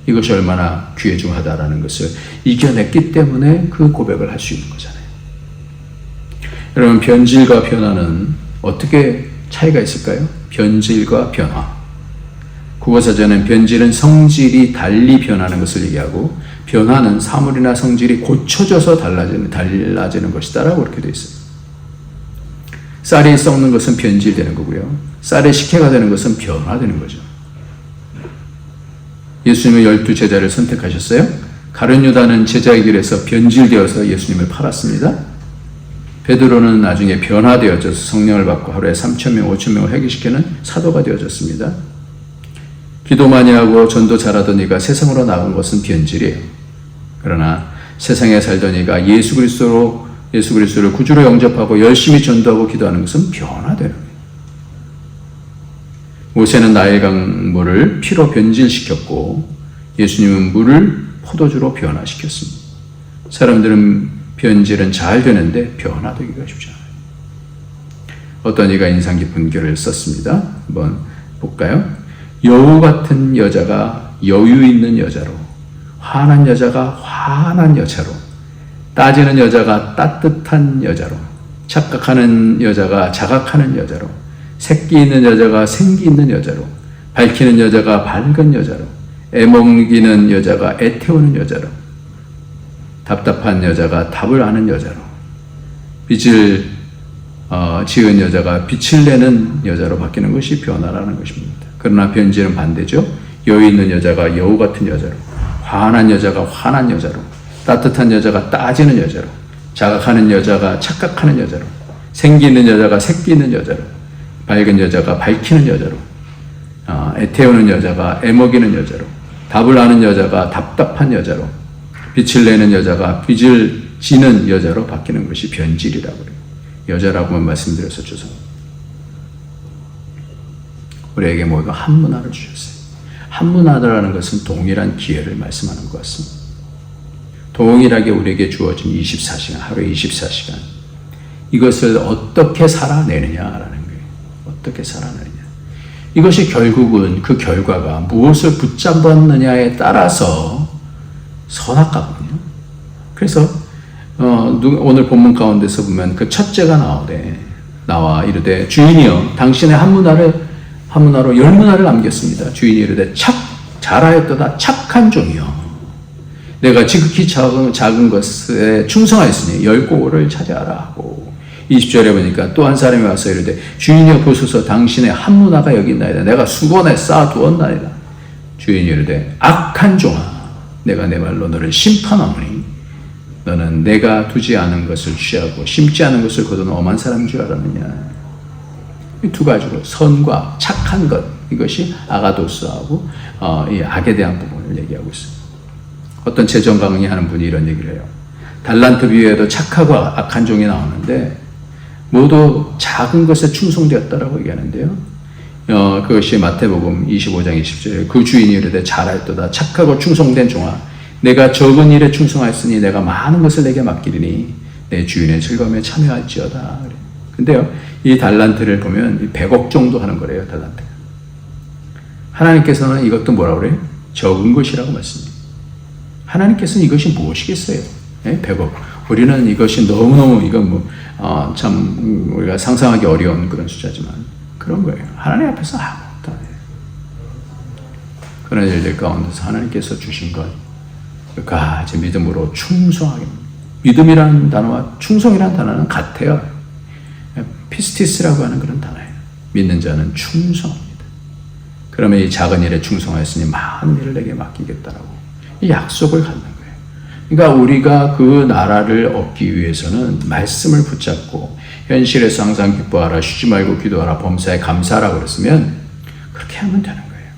이것이 얼마나 귀중하다라는 것을 이겨냈기 때문에 그 고백을 할 수 있는 거잖아요. 여러분, 변질과 변화는 어떻게 차이가 있을까요? 변질과 변화. 국어사전은 변질은 성질이 달리 변하는 것을 얘기하고, 변화는 사물이나 성질이 고쳐져서 달라지는 것이다라고 그렇게 되어 있어요. 쌀이 썩는 것은 변질되는 거고요. 쌀의 식혜가 되는 것은 변화되는 거죠. 예수님은 12제자를 선택하셨어요. 가룟 유다는 제자의 길에서 변질되어서 예수님을 팔았습니다. 베드로는 나중에 변화되어져서 성령을 받고 하루에 3,000명, 5,000명을 회개시키는 사도가 되어졌습니다. 기도 많이 하고 전도 잘하던 이가 세상으로 나간 것은 변질이에요. 그러나 세상에 살던 이가 예수 그리스도를 구주로 영접하고 열심히 전도하고 기도하는 것은 변화되는 거예요. 모세는 나일 강물을 피로 변질시켰고 예수님은 물을 포도주로 변화시켰습니다. 사람들은 변질은 잘 되는데 변화되기가 쉽지 않아요. 어떤 이가 인상 깊은 글을 썼습니다. 한번 볼까요? 여우 같은 여자가 여유 있는 여자로, 화난 여자가 화난 여자로, 따지는 여자가 따뜻한 여자로, 착각하는 여자가 자각하는 여자로, 새끼 있는 여자가 생기 있는 여자로, 밝히는 여자가 밝은 여자로, 애먹이는 여자가 애태우는 여자로, 답답한 여자가 답을 아는 여자로, 빛을 지은 여자가 빛을 내는 여자로 바뀌는 것이 변화라는 것입니다. 그러나 변질은 반대죠. 여유 있는 여자가 여우 같은 여자로, 화난 여자가 화난 여자로, 따뜻한 여자가 따지는 여자로, 자각하는 여자가 착각하는 여자로, 생기 있는 여자가 새끼 있는 여자로, 밝은 여자가 밝히는 여자로, 애태우는 여자가 애먹이는 여자로, 답을 아는 여자가 답답한 여자로, 빛을 내는 여자가 빛을 지는 여자로 바뀌는 것이 변질이라고 그래요. 여자라고만 말씀드려서 죄송합니다. 우리에게 모두 한 문화를 주셨어요. 한 문화라는 것은 동일한 기회를 말씀하는 것 같습니다. 동일하게 우리에게 주어진 24시간, 하루에 24시간. 이것을 어떻게 살아내느냐라는 거예요. 어떻게 살아내느냐. 이것이 결국은 그 결과가 무엇을 붙잡았느냐에 따라서 선악과거든요. 그래서 오늘 본문 가운데서 보면 그 첫째가 나와 이르되 주인이여 당신의 한 문화로 10문화를 남겼습니다. 주인이 이르되 잘하였도다 착한 종이여 내가 지극히 작은 것에 충성하였으니 10고를 차지하라 하고 20절에 보니까 또 한 사람이 와서 이르되 주인이여 보소서 당신의 한 문화가 여기 있나이다. 내가 수건에 쌓아두었나이다. 주인이 이르되 악한 종아 내가 내 말로 너를 심판하노니 너는 내가 두지 않은 것을 취하고 심지 않은 것을 거두는 엄한 사람인 줄 알았느냐. 이 두 가지로 선과 착한 것, 이것이 아가도스하고 이 악에 대한 부분을 얘기하고 있습니다. 어떤 재정 강의하는 분이 이런 얘기를 해요. 달란트 비유에도 착하고 악한 종이 나오는데 모두 작은 것에 충성되었다라고 얘기하는데요. 그것이 마태복음 25장 20절에 그 주인이 이르되 잘하였도다 착하고 충성된 종아 내가 적은 일에 충성하였으니 내가 많은 것을 내게 맡기리니 내 주인의 즐거움에 참여할지어다. 근데요, 이 달란트를 보면 100억 정도 하는 거래요, 달란트가. 하나님께서는 이것도 뭐라고 그래요? 적은 것이라고 말씀합니다. 하나님께서는 이것이 무엇이겠어요? 100억. 우리는 이것이 너무너무 이건 참 우리가 상상하기 어려운 그런 숫자지만 그런 거예요. 하나님 앞에서 아무것도 안 해요. 그런 일들 가운데서 하나님께서 주신 것 끝까지 믿음으로 충성하게. 믿음이라는 단어와 충성이라는 단어는 같아요. 피스티스라고 하는 그런 단어예요. 믿는 자는 충성합니다. 그러면 이 작은 일에 충성하였으니 많은 일을 내게 맡기겠다라고 이 약속을 갖는 거예요. 그러니까 우리가 그 나라를 얻기 위해서는 말씀을 붙잡고 현실에서 항상 기뻐하라, 쉬지 말고 기도하라, 범사에 감사하라 그랬으면 그렇게 하면 되는 거예요.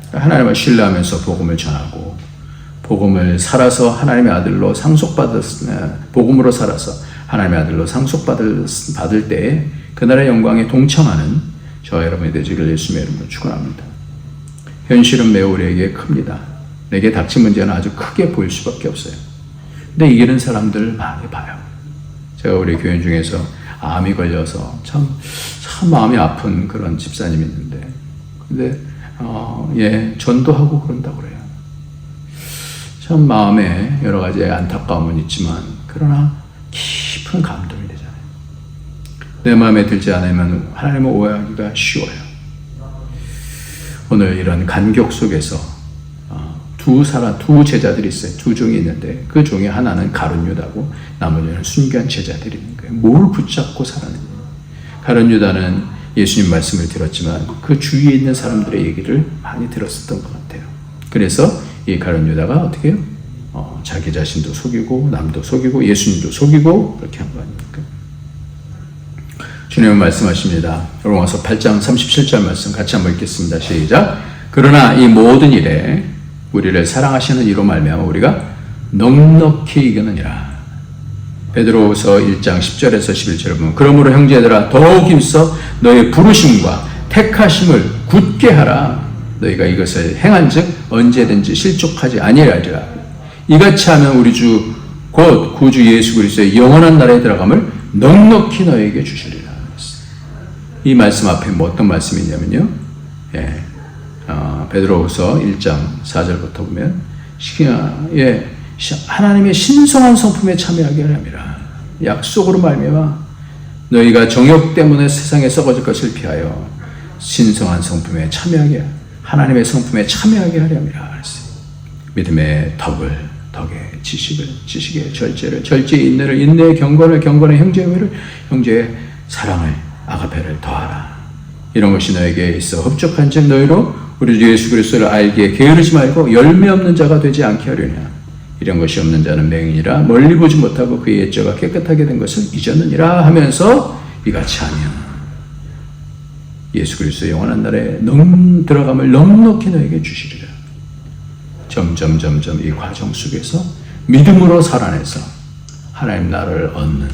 그러니까 하나님을 신뢰하면서 복음을 전하고 복음을 살아서 하나님의 아들로 복음으로 살아서 하나님의 아들로 상속받을 때에 그날의 영광에 동참하는 저와 여러분이 되시길 예수님의 이름으로 축원합니다. 현실은 매우 우리에게 큽니다. 내게 닥친 문제는 아주 크게 보일 수밖에 없어요. 근데 이기는 사람들 많이 봐요. 제가 우리 교인 중에서 암이 걸려서 참 마음이 아픈 그런 집사님이 있는데, 근데 전도하고 그런다고 그래요. 참 마음에 여러 가지 안타까움은 있지만 그러나 깊은 감동이 되잖아요. 내 마음에 들지 않으면 하나님을 오해하기가 쉬워요. 오늘 이런 간격 속에서 두 제자들이 있어요. 두 종이 있는데 그 종의 하나는 가룟 유다고 나머지는 순교한 제자들이 있는 거예요. 뭘 붙잡고 살았느냐. 가룟 유다는 예수님 말씀을 들었지만 그 주위에 있는 사람들의 얘기를 많이 들었었던 것 같아요. 그래서 이 가룟 유다가 어떻게 해요? 자기 자신도 속이고 남도 속이고 예수님도 속이고 그렇게 한 거 아닙니까? 주님은 말씀하십니다. 로마서 8장 37절 말씀 같이 한번 읽겠습니다. 시작. 그러나 이 모든 일에 우리를 사랑하시는 이로 말미암아 우리가 넉넉히 이기느니라. 베드로후서 1장 10절에서 11절을 보면 그러므로 형제들아 더욱 힘써 너의 부르심과 택하심을 굳게 하라. 너희가 이것을 행한즉 언제든지 실족하지 아니하리라. 이같이 하면 우리 주 곧 구주 예수 그리스도의 영원한 나라에 들어감을 넉넉히 너에게 주시리라. 이 말씀 앞에 뭐 어떤 말씀이 있냐면요. 베드로후서 1장 4절부터 보면 하나님의 신성한 성품에 참여하게 하렵니다. 약속으로 말미암아 너희가 정욕 때문에 세상에 썩어질 것을 피하여 신성한 성품에 참여하게 하나님의 성품에 참여하게 하렵니다. 믿음의 덕에 지식의 절제를 절제의 인내를 인내의 경건을 경건의 형제의 의를 형제의 사랑을 아가페를 더하라. 이런 것이 너에게 있어 흡족한즉 너희로 우리 주 예수 그리스도를 알기에 게으르지 말고 열매 없는 자가 되지 않게 하려냐. 이런 것이 없는 자는 맹인이라 멀리 보지 못하고 그의 옛자가 깨끗하게 된 것을 잊었느니라 하면서 이같이 하면 예수 그리스도의 영원한 날에 들어감을 넉넉히 너에게 주시리라. 점점 이 과정 속에서 믿음으로 살아내서 하나님 나라를 얻는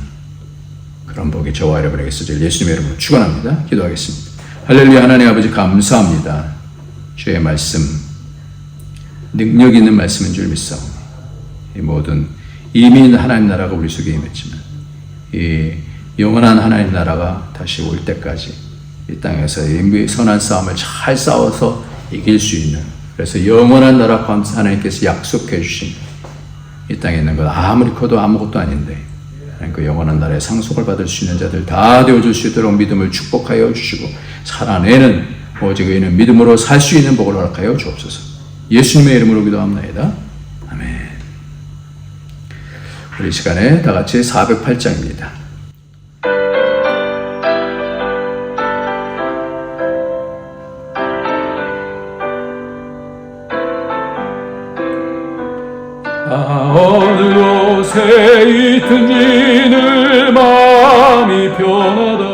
그런 복이 저와 여러분에게 있어질 예수님의 이름으로 축원합니다. 기도하겠습니다. 할렐루야. 하나님 아버지 감사합니다. 주의 말씀 능력 있는 말씀인 줄 믿사오니 이 모든 이미 하나님 나라가 우리 속에 임했지만 이 영원한 하나님 나라가 다시 올 때까지 이 땅에서 이 선한 싸움을 잘 싸워서 이길 수 있는, 그래서 영원한 나라 하나님께서 약속해 주신 이 땅에 있는 것 아무리 커도 아무것도 아닌데 그 영원한 나라의 상속을 받을 수 있는 자들 다 되어줄 수 있도록 믿음을 축복하여 주시고 살아내는 오직 의인은 믿음으로 살 수 있는 복을 허락하여 주옵소서. 예수님의 이름으로 기도합나이다. 아멘. 우리 시간에 다 같이 408장입니다. 어느 곳에 있든지 늘 마음이 편하다.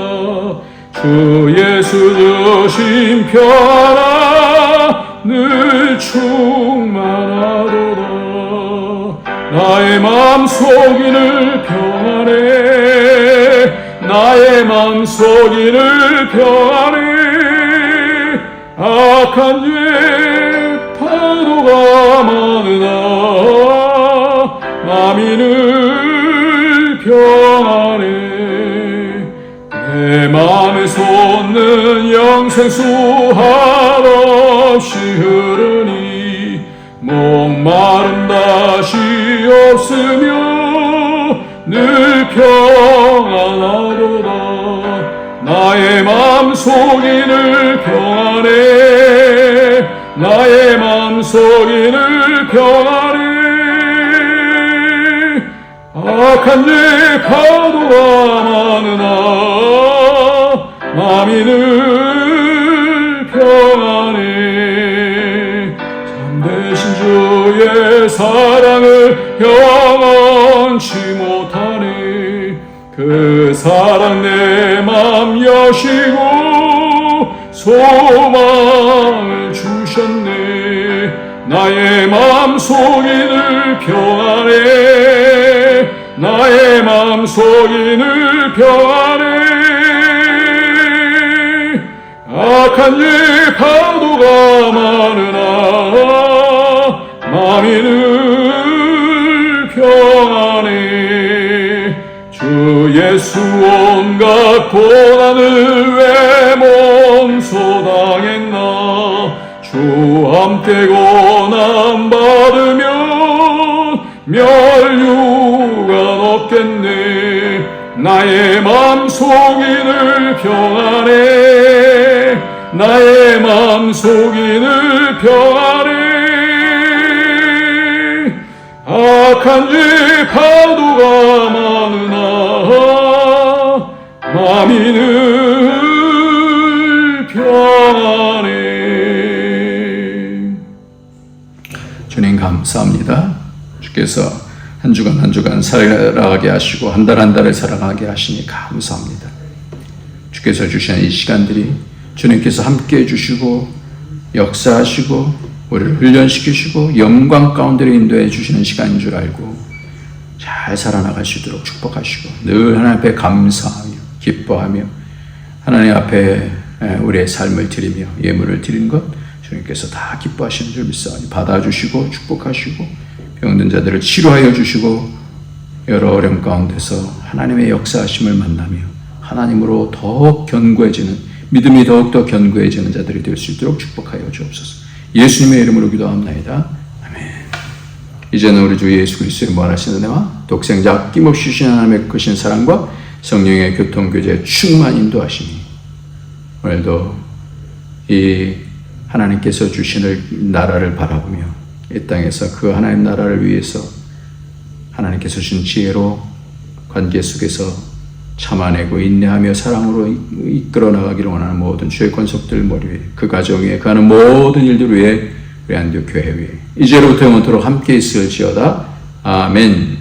주 예수 주신 평안아 늘 충만하도다. 나의 마음속이 늘 평안해. 나의 마음속이 늘 평안해. 악한 죄 파도가 많으나 마음이 늘 평안해. 내 마음에 솟는 영생수 한없이 흐르니 목마름 다시 없으며 늘 평안하도다. 나의 마음속이 늘 평안해. 나의 마음속이 늘 평안해. 악한 죄 파도가 많으나 마음이 늘 평안해. 참되신 주의 사랑을 영원치 못하네. 그 사랑 내 맘 여시고 소망을 주셨네. 나의 마음속이 늘 평안해. 나의 마음속이 늘 평안해. 악한 죄 파도가 많으나 마음이 늘 평안해. 주 예수 온갖 고난을 왜 몸소당했나. 주 함께 고난 받으면 멸류관 없겠네. 나의 맘속이 늘 평안해. 나의 맘속이 늘 평안해. 악한 죄 파도가 많으나 마음이 늘 평안해. 주님 감사합니다. 주께서 한 주간 한 주간 살아가게 하시고 한 달 한 달을 살아가게 하시니 감사합니다. 주께서 주시는 이 시간들이 주님께서 함께해 주시고 역사하시고 우리를 훈련시키시고 영광 가운데로 인도해 주시는 시간인 줄 알고 잘 살아나가시도록 축복하시고 늘 하나님 앞에 감사하며 기뻐하며 하나님 앞에 우리의 삶을 드리며 예물을 드리는 것 주님께서 다 기뻐하시는 줄 믿사오니 받아주시고 축복하시고 병든 자들을 치료하여 주시고 여러 어려움 가운데서 하나님의 역사하심을 만나며 하나님으로 더욱 견고해지는 믿음이 더욱더 견고해지는 자들이 될 수 있도록 축복하여 주옵소서. 예수님의 이름으로 기도합나이다. 아멘. 이제는 우리 주 예수 그리스도의 무한하신 은혜와 독생자 아낌없이 주신 하나님의 크신 사랑과 성령의 교통교제 충만 인도하시니 오늘도 이 하나님께서 주시는 나라를 바라보며 이 땅에서 그 하나님 나라를 위해서 하나님께서 주신 지혜로 관계 속에서 참아내고 인내하며 사랑으로 이끌어 나가기를 원하는 모든 주의 권속들 머리 위에 그 가정 위에 가는 모든 일들 위에 우리 안디옥 교회 위에 이제로부터 영원토록 함께 있을지어다. 아멘.